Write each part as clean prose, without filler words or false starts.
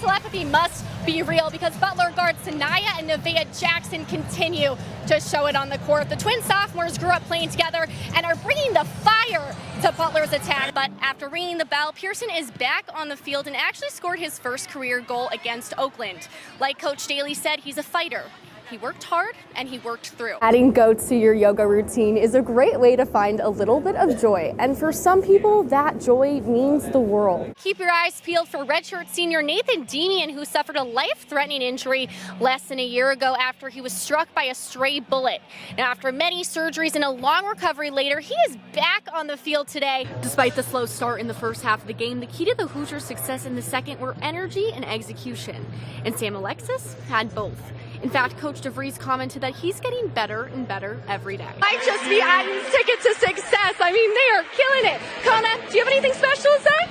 telepathy must be real because Butler guards Sanaya and Nevaeh Jackson continue to show it on the court. The twin sophomores grew up playing together and are bringing the fire to Butler's attack. But after ringing the bell, Pearson is back on the field and actually scored his first career goal against Oakland. Like Coach Daly said, he's a fighter. He worked hard and he worked through. Adding goats to your yoga routine is a great way to find a little bit of joy. And for some people, that joy means the world. Keep your eyes peeled for redshirt senior Nathan Demian, who suffered a life-threatening injury less than a year ago after he was struck by a stray bullet. Now, after many surgeries and a long recovery later, he is back on the field today. Despite the slow start in the first half of the game, the key to the Hoosiers' success in the second were energy and execution. And Sam Alexis had both. In fact, Coach DeVries commented that he's getting better and better every day. Might just be Addin's ticket to success. I mean, they are killing it. Connor, do you have anything special to say?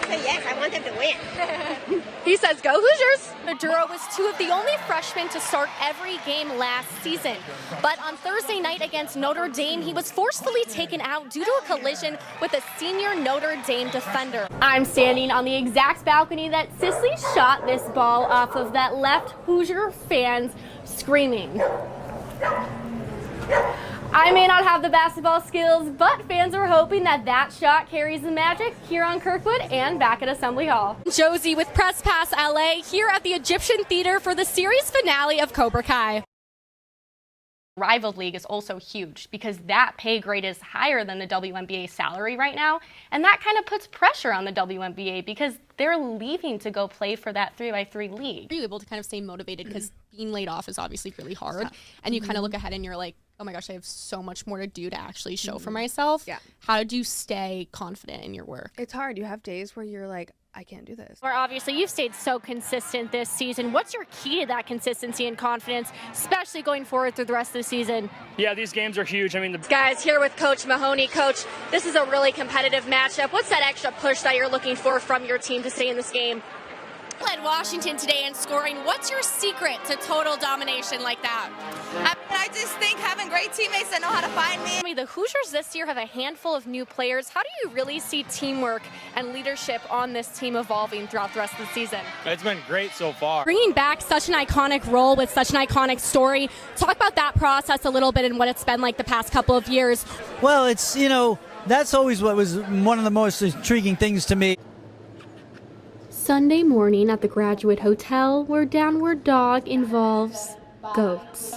Yes, I want them to win. He says, go Hoosiers. Maduro was two of the only freshmen to start every game last season. But on Thursday night against Notre Dame, he was forcefully taken out due to a collision with a senior Notre Dame defender. I'm standing on the exact balcony that Cicely shot this ball off of that left Hoosier fans screaming. I may not have the basketball skills, but fans are hoping that that shot carries the magic here on Kirkwood and back at Assembly Hall. Josie with Press Pass LA here at the Egyptian Theater for the series finale of Cobra Kai. Rival League is also huge because that pay grade is higher than the WNBA salary right now, and that kind of puts pressure on the WNBA because they're leaving to go play for that 3x3 league. Are you able to kind of stay motivated because being laid off is obviously really hard, and you kind of look ahead and you're like, oh my gosh, I have so much more to do to actually show for myself. Yeah. How did you stay confident in your work? It's hard. You have days where you're like, I can't do this. Where obviously you've stayed so consistent this season. What's your key to that consistency and confidence, especially going forward through the rest of the season? Yeah, these games are huge. I mean, Guys, here with Coach Mahoney. Coach, this is a really competitive matchup. What's that extra push that you're looking for from your team to stay in this game? Led Washington today in scoring. What's your secret to total domination like that? I just think having great teammates that know how to find me. The Hoosiers this year have a handful of new players. How do you really see teamwork and leadership on this team evolving throughout the rest of the season? it's been great so far. Bringing back such an iconic role with such an iconic story. Talk about that process a little bit and what it's been like the past couple of years. Well, it's, that's always what was one of the most intriguing things to me. Sunday morning at the Graduate Hotel, where Downward Dog involves goats.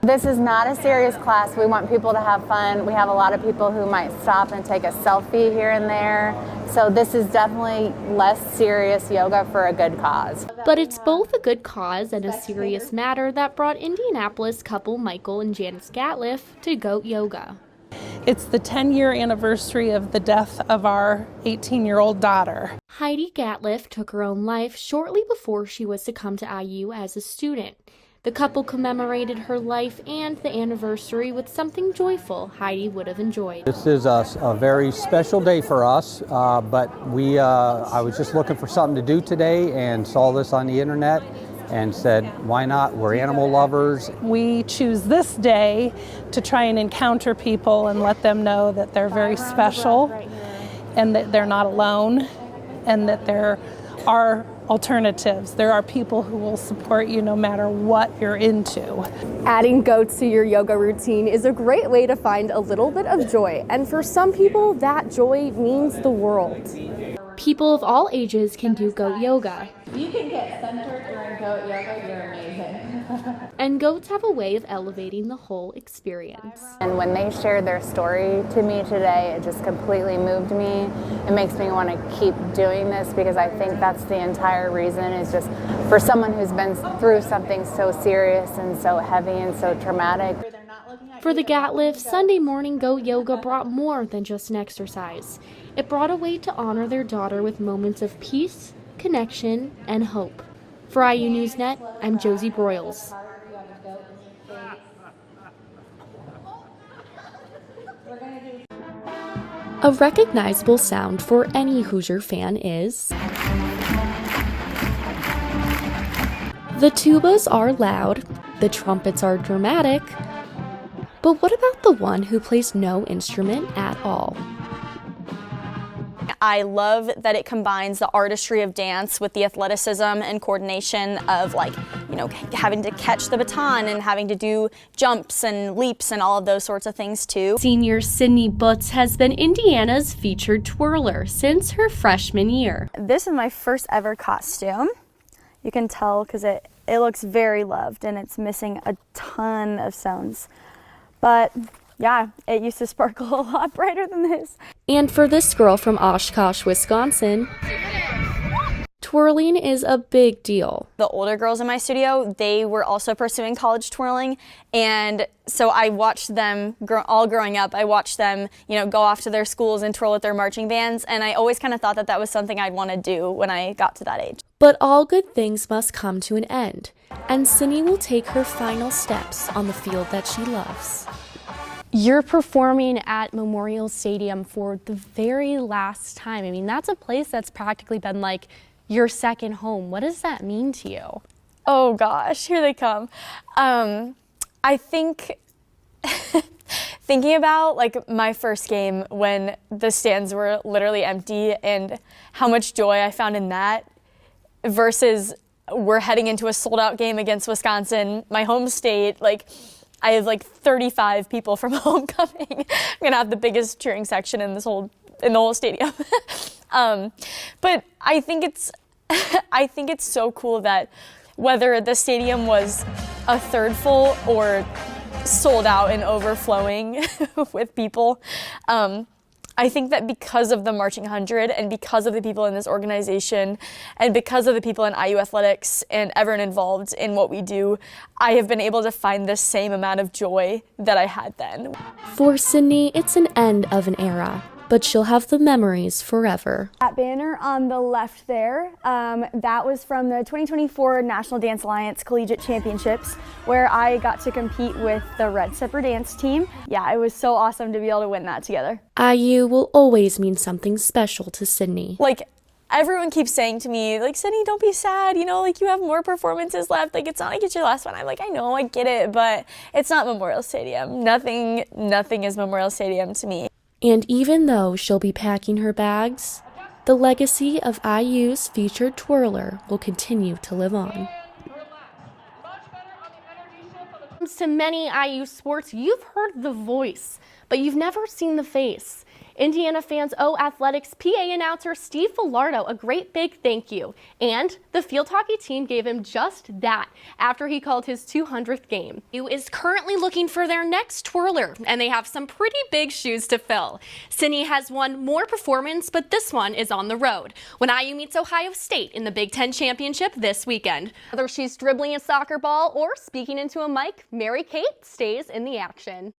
This is not a serious class. We want people to have fun. We have a lot of people who might stop and take a selfie here and there. So this is definitely less serious yoga for a good cause. But it's both a good cause and a serious matter that brought Indianapolis couple Michael and Janice Gatliff to Goat Yoga. It's the 10-year anniversary of the death of our 18-year-old daughter. Heidi Gatliff took her own life shortly before she was to come to IU as a student. The couple commemorated her life and the anniversary with something joyful Heidi would have enjoyed. This is a very special day for us, but I was just looking for something to do today and saw this on the internet and said, why not? We're animal lovers. We choose this day to try and encounter people and let them know that they're very special and that they're not alone and that there are alternatives. There are people who will support you no matter what you're into. Adding goats to your yoga routine is a great way to find a little bit of joy, and for some people, that joy means the world. People of all ages can do goat yoga. You can get centered during goat yoga, you're amazing. And goats have a way of elevating the whole experience. And when they shared their story to me today, it just completely moved me. It makes me want to keep doing this because I think that's the entire reason, is just for someone who's been through something so serious and so heavy and so traumatic. For the Gatliff, Sunday morning goat yoga brought more than just an exercise. It brought a way to honor their daughter with moments of peace, connection, and hope. For IU Newsnet, I'm Josie Broyles. A recognizable sound for any Hoosier fan is... the tubas are loud, the trumpets are dramatic, but what about the one who plays no instrument at all? I love that it combines the artistry of dance with the athleticism and coordination of, like, you know, having to catch the baton and having to do jumps and leaps and all of those sorts of things too. Senior Sydney Butts has been Indiana's featured twirler since her freshman year. This is my first ever costume. You can tell because it looks very loved and it's missing a ton of stones. But yeah, it used to sparkle a lot brighter than this. And for this girl from Oshkosh, Wisconsin, twirling is a big deal. The older girls in my studio, they were also pursuing college twirling, and so I watched them all growing up. I watched them, you know, go off to their schools and twirl with their marching bands, and I always kind of thought that that was something I'd want to do when I got to that age. But all good things must come to an end, and Sydney will take her final steps on the field that she loves. You're performing at Memorial Stadium for the very last time. I mean, that's a place that's practically been like your second home. What does that mean to you? Oh gosh, here they come. I think thinking about like my first game when the stands were literally empty and how much joy I found in that versus we're heading into a sold out game against Wisconsin, my home state, like I have like 35 people from home coming. I'm gonna have the biggest cheering section in the whole stadium. But I think it's so cool that whether the stadium was a third full or sold out and overflowing with people, I think that because of the Marching 100 and because of the people in this organization and because of the people in IU athletics and everyone involved in what we do, I have been able to find the same amount of joy that I had then. For Sydney, it's an end of an era, but she'll have the memories forever. That banner on the left there, that was from the 2024 National Dance Alliance Collegiate Championships, where I got to compete with the Red Zipper dance team. Yeah, it was so awesome to be able to win that together. IU will always mean something special to Sydney. Like, everyone keeps saying to me, like, Sydney, don't be sad, you know, like, you have more performances left, like, it's not like it's your last one. I'm like, I know, I get it, but it's not Memorial Stadium. Nothing is Memorial Stadium to me. And even though she'll be packing her bags, the legacy of IU's featured twirler will continue to live on. To many IU sports, you've heard the voice, but you've never seen the face. Indiana fans owe athletics PA announcer Steve Villardo a great big thank you. And the field hockey team gave him just that after he called his 200th game. IU is currently looking for their next twirler, and they have some pretty big shoes to fill. Sydney has one more performance, but this one is on the road when IU meets Ohio State in the Big Ten Championship this weekend. Whether she's dribbling a soccer ball or speaking into a mic, Mary Kate stays in the action.